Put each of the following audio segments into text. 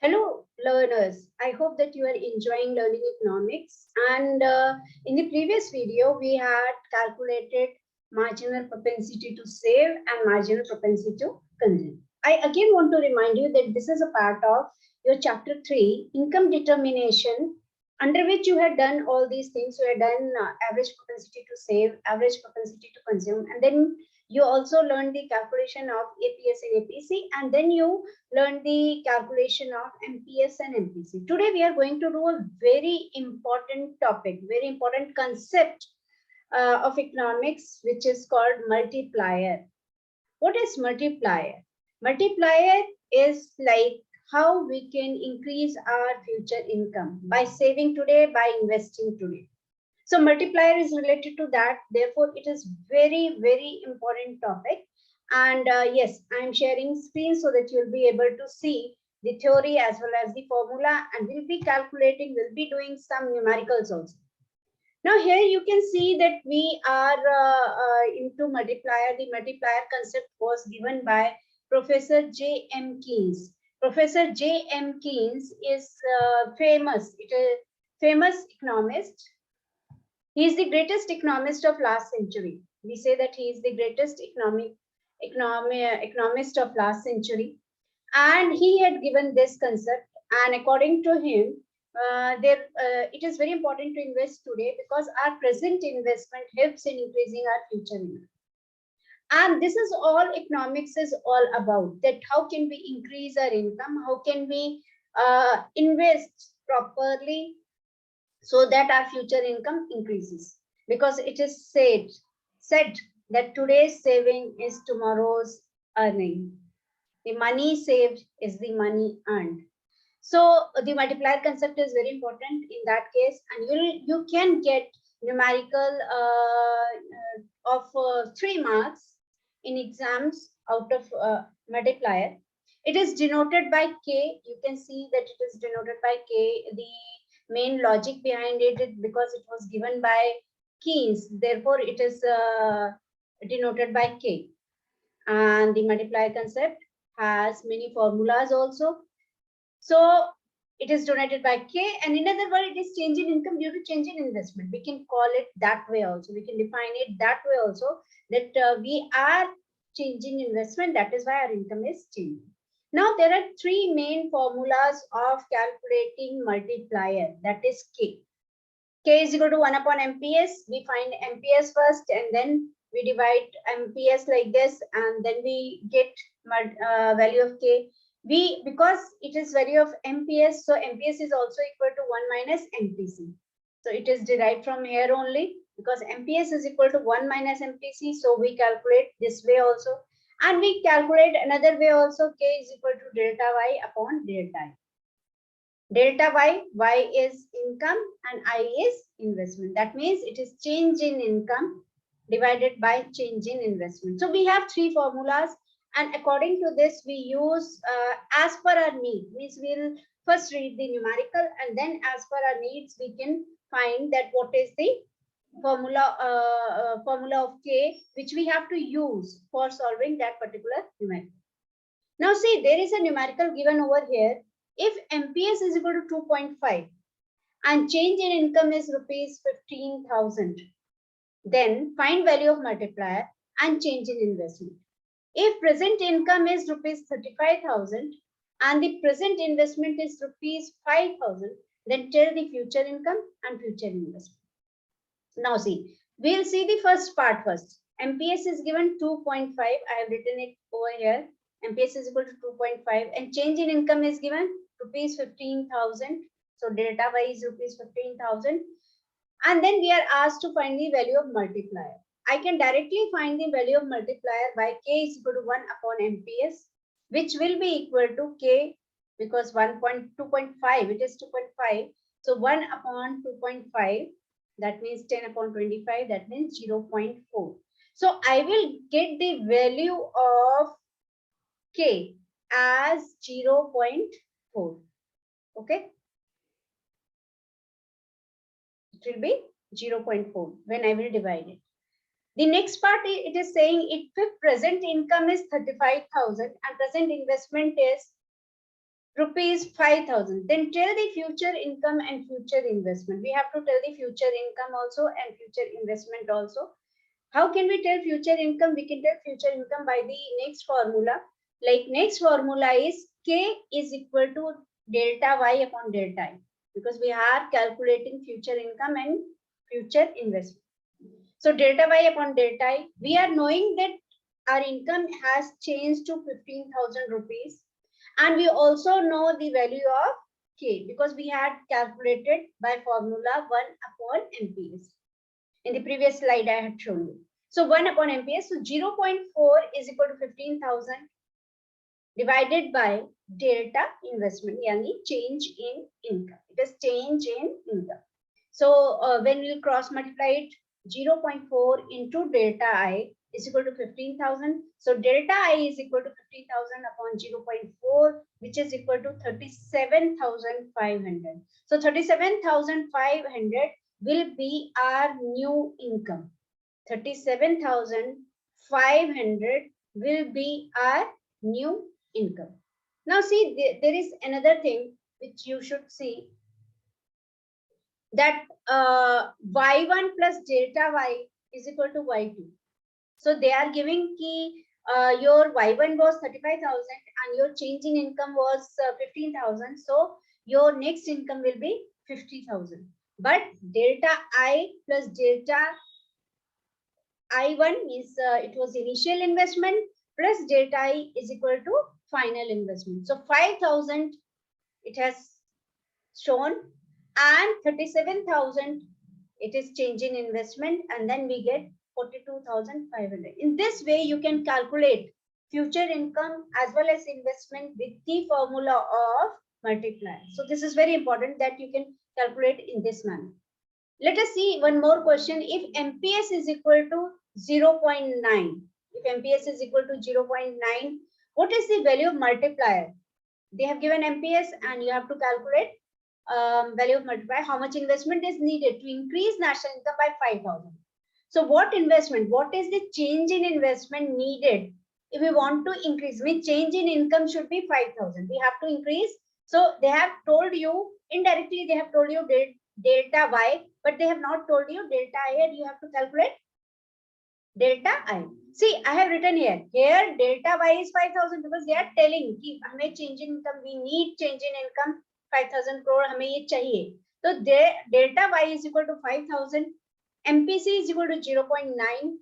Hello, learners. I hope that you are enjoying learning economics. And in the previous video, we had calculated marginal propensity to save and marginal propensity to consume. I again want to remind you that this is a part of your chapter 3, income determination, under which you had done all these things. You had done average propensity to save, average propensity to consume, and then you also learned the calculation of APS and APC, and then you learn the calculation of MPS and MPC. Today we are going to do a very important topic, very important concept of economics, which is called multiplier. What is multiplier? Multiplier is like how we can increase our future income by saving today, by investing today. So multiplier is related to that. Therefore, it is very, very important topic. And yes, I'm sharing screen so that you'll be able to see the theory as well as the formula, and we'll be calculating, we'll be doing some numericals also. Now here you can see that we are into multiplier. The multiplier concept was given by Professor J.M. Keynes. Professor J.M. Keynes is famous. It is famous economist. He is the greatest economist of last century. We say that he is the greatest economist of last century. And he had given this concept. And according to him, it is very important to invest today because our present investment helps in increasing our future income. And this is all economics is all about, that how can we increase our income? How can we invest properly so that our future income increases? Because it is said that today's saving is tomorrow's earning. The money saved is the money earned. So the multiplier concept is very important in that case, and you can get numerical of 3 marks in exams out of multiplier. It is denoted by K. You can see that it is denoted by K. The main logic behind it is because it was given by Keynes, therefore it is denoted by K. And the multiplier concept has many formulas also. So it is denoted by K, and in other words, it is change in income due to change in investment. We can call it that way also. We can define it that way also, that we are changing investment. That is why our income is changing. Now, there are 3 main formulas of calculating multiplier, that is K. K is equal to 1 upon MPS. We find MPS first, and then we divide MPS like this, and then we get value of K. Because it is value of MPS, so MPS is also equal to 1 minus MPC. So it is derived from here only, because MPS is equal to 1 minus MPC. So we calculate this way also. And we calculate another way also, K is equal to delta Y upon delta I. Delta Y is income, and I is investment. That means it is change in income divided by change in investment. So we have 3 formulas, and according to this, we use as per our need. Means we'll first read the numerical, and then as per our needs, we can find that what is the formula of K, which we have to use for solving that particular numerical. Now see, there is a numerical given over here. If MPS is equal to 2.5 and change in income is rupees 15,000, then find value of multiplier and change in investment. If present income is rupees 35,000 and the present investment is rupees 5,000, then tell the future income and future investment. Now see, we'll see the first part first. MPS is given 2.5. I have written it over here. MPS is equal to 2.5, and change in income is given rupees 15,000. So delta Y is rupees 15,000. And then we are asked to find the value of multiplier. I can directly find the value of multiplier by K is equal to 1 upon MPS, which will be equal to K, because 2.5, it is 2.5. So 1 upon 2.5, that means 10 upon 25, that means 0.4. So I will get the value of K as 0.4. Okay. It will be 0.4 when I will divide it. The next part, it is saying if present income is 35,000 and present investment is rupees 5,000. Then tell the future income and future investment. We have to tell the future income also and future investment also. How can we tell future income? We can tell future income by the next formula. Like next formula is K is equal to delta Y upon delta I, because we are calculating future income and future investment. So delta Y upon delta I, we are knowing that our income has changed to 15,000 rupees. And we also know the value of K because we had calculated by formula 1 upon MPS. In the previous slide, I had shown you. So 1 upon MPS, so 0.4 is equal to 15,000 divided by delta investment, yani change in income. It is change in income. So when we cross multiply it, 0.4 into delta I is equal to 15,000. So delta I is equal to 15,000 upon 0.4, which is equal to 37,500. So 37,500 will be our new income. 37,500 will be our new income. Now see, there is another thing which you should see, that y1 plus delta y is equal to y2. So they are giving ki your y1 was 35,000 and your change in income was 15,000. So your next income will be 50,000. But delta I plus delta I1 is it was initial investment plus delta I is equal to final investment. So 5,000 it has shown, and 37,000 it is change in investment, and then we get 42,500. In this way, you can calculate future income as well as investment with the formula of multiplier. So this is very important that you can calculate in this manner. Let us see one more question. If MPS is equal to 0.9, if MPS is equal to 0.9, what is the value of multiplier? They have given MPS and you have to calculate value of multiplier. How much investment is needed to increase national income by 5,000? So what investment? What is the change in investment needed if we want to increase? Means change in income should be 5,000. We have to increase. So they have told you indirectly. They have told you delta Y, but they have not told you delta I, and you have to calculate delta I. See, I have written here. Here delta Y is 5,000 because they are telling कि हमें change in income. We need change in income 5,000 crore. हमें ये चाहिए. So delta Y is equal to 5,000. MPC is equal to 0.9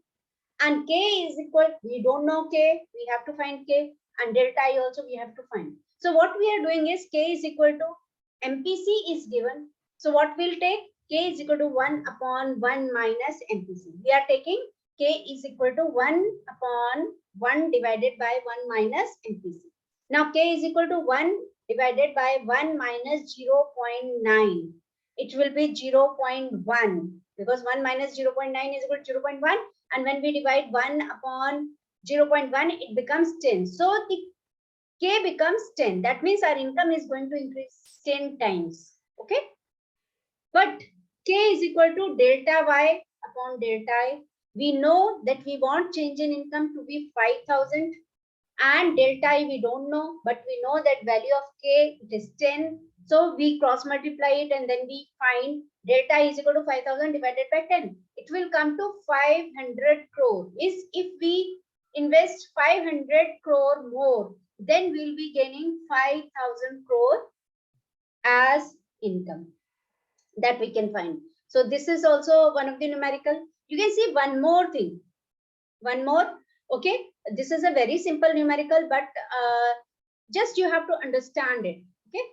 and K is equal, we don't know K, we have to find K, and delta I also we have to find. So what we are doing is K is equal to, MPC is given. So what we'll take, K is equal to 1 upon 1 minus MPC. We are taking K is equal to 1 upon 1 divided by 1 minus MPC. Now K is equal to 1 divided by 1 minus 0.9. It will be 0.1. Because 1 minus 0.9 is equal to 0.1, and when we divide 1 upon 0.1, it becomes 10. So the K becomes 10. That means our income is going to increase 10 times. Okay. But K is equal to delta Y upon delta I. We know that we want change in income to be 5,000, and delta I we don't know, but we know that value of K it is 10. So we cross multiply it and then we find delta I is equal to 5,000 divided by 10. It will come to 500 crore. Is if we invest 500 crore more, then we'll be gaining 5,000 crore as income. That we can find. So this is also one of the numerical. You can see one more thing. One more. Okay. This is a very simple numerical, but just you have to understand it. Okay.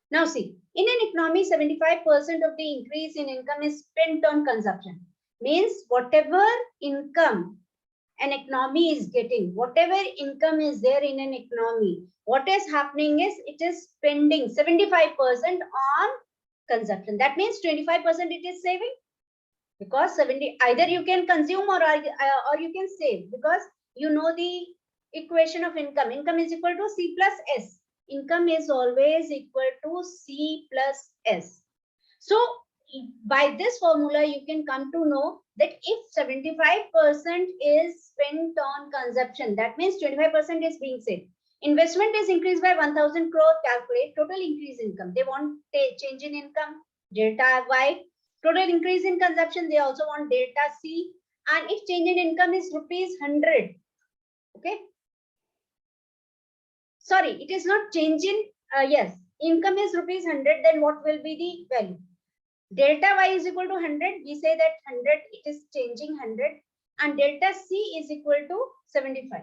Now see, in an economy, 75% of the increase in income is spent on consumption. Means whatever income an economy is getting, whatever income is there in an economy, what is happening is it is spending 75% on consumption. That means 25% it is saving, because 70 either you can consume or you can save, because you know the equation of income. Income is equal to C plus S. Income is always equal to C plus S. So by this formula, you can come to know that if 75% is spent on consumption, that means 25% is being saved. Investment is increased by 1000 crore. Calculate total increase income. They want change in income, delta Y. Total increase in consumption, they also want delta C. And if change in income is rupees 100, okay. Sorry, it is not change in, yes, income is rupees 100, then what will be the value? Delta Y is equal to 100. We say that 100, it is changing 100. And delta C is equal to 75.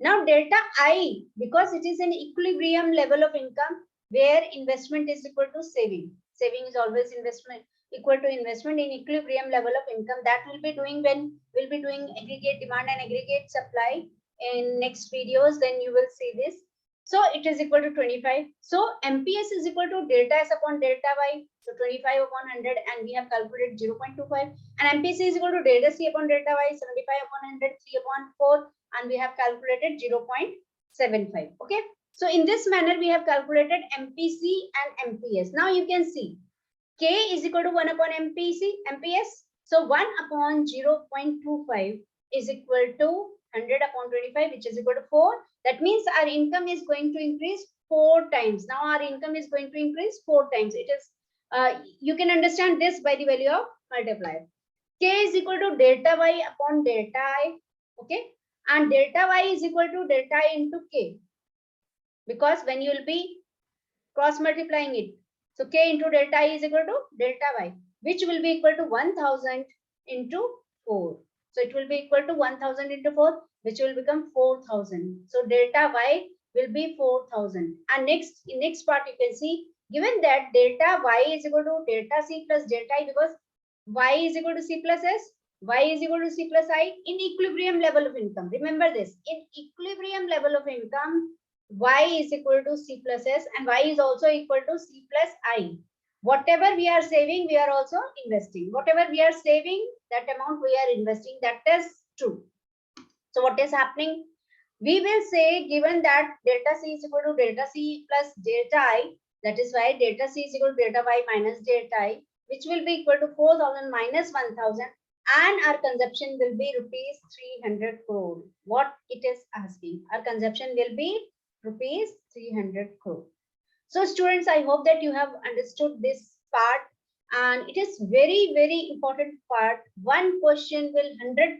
Now delta I, because it is an equilibrium level of income where investment is equal to saving. Saving is always investment equal to investment in equilibrium level of income. That will be doing when we'll be doing aggregate demand and aggregate supply in next videos. Then you will see this. So it is equal to 25. So MPS is equal to delta S upon delta Y. So 25 upon 100, and we have calculated 0.25. And MPC is equal to delta C upon delta Y, 75 upon 100, 3 upon 4. And we have calculated 0.75. Okay. So in this manner, we have calculated MPC and MPS. Now you can see K is equal to 1 upon MPS. So 1 upon 0.25 is equal to 100 upon 25, which is equal to 4. That means our income is going to increase 4 times. Now our income is going to increase 4 times. It is, you can understand this by the value of multiplier. K is equal to delta Y upon delta I. Okay. And delta Y is equal to delta I into K. Because when you will be cross multiplying it. So K into delta I is equal to delta Y, which will be equal to 1000 into 4. So it will be equal to 1000 into 4, which will become 4000. So delta Y will be 4000. And next part you can see, given that delta Y is equal to delta C plus delta I, because Y is equal to C plus S, Y is equal to C plus I in equilibrium level of income. Remember this, in equilibrium level of income, Y is equal to C plus S and Y is also equal to C plus I. Whatever we are saving, we are also investing. Whatever we are saving, that amount we are investing, that is true. So what is happening? We will say, given that delta C is equal to delta C plus delta I, that is why delta C is equal to delta Y minus delta I, which will be equal to 4000 minus 1000, and our consumption will be rupees 300 crore. What it is asking, our consumption will be rupees 300 crore. So students, I hope that you have understood this part, and it is very important part. One question will 100%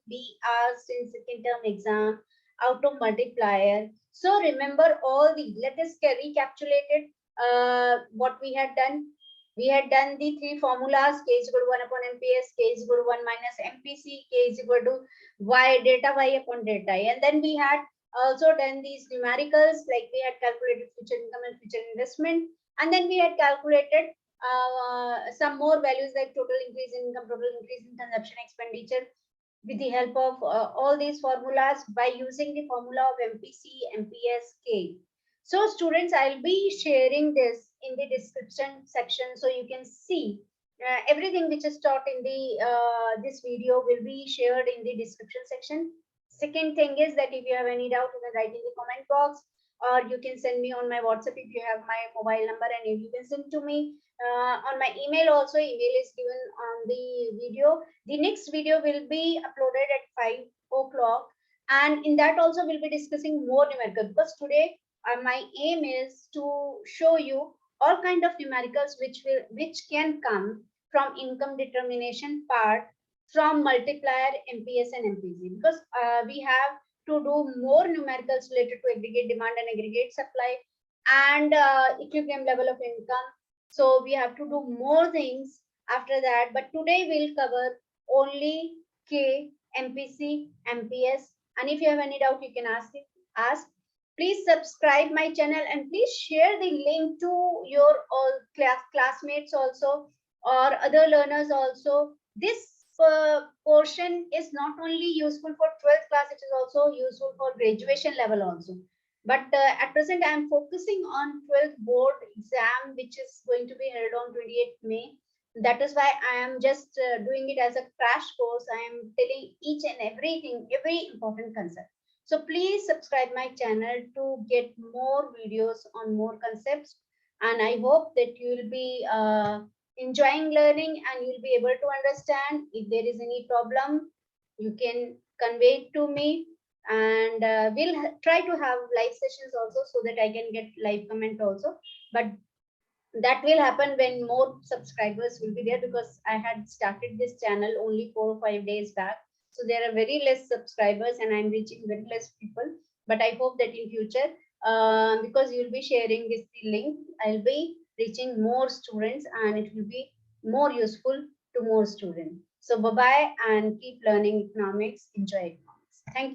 be asked in second term exam out of multiplier. So remember all the, let us recapitulate it, what we had done. We had done the 3 formulas: K is equal to 1 upon MPS, K is equal to 1 minus MPC, K is equal to Y, delta Y upon delta I. And then we had also done these numericals, like we had calculated future income and future investment. And then we had calculated some more values like total increase in income, total increase in consumption expenditure, with the help of all these formulas by using the formula of MPC, MPS, K. So students, I'll be sharing this in the description section, so you can see everything which is taught in the this video will be shared in the description section. Second thing is that if you have any doubt, you can write in the comment box, or you can send me on my WhatsApp if you have my mobile number, and if you can send to me on my email also. Email is given on the video. The next video will be uploaded at 5 o'clock, and in that also we'll be discussing more numerical, because today my aim is to show you all kind of numericals which can come from income determination part, from multiplier, MPS and MPC, because we have to do more numericals related to aggregate demand and aggregate supply and equilibrium level of income. So we have to do more things after that, but today we'll cover only K, MPC, MPS. And if you have any doubt, you can ask. Please subscribe my channel and please share the link to your all classmates also, or other learners also. This portion is not only useful for 12th class, it is also useful for graduation level also. But at present, I am focusing on 12th board exam, which is going to be held on 28th May. That is why I am just doing it as a crash course. I am telling each and everything, every important concept. So please subscribe my channel to get more videos on more concepts. And I hope that you will be enjoying learning and you'll be able to understand. If there is any problem, you can convey it to me. and we'll try to have live sessions also so that I can get live comment also. But that will happen when more subscribers will be there, because I had started this channel only 4 or 5 days back. So there are very less subscribers and I'm reaching very less people. But I hope that in future, because you'll be sharing this link, I'll be reaching more students and it will be more useful to more students. So bye-bye and keep learning economics. Enjoy economics. Thank you.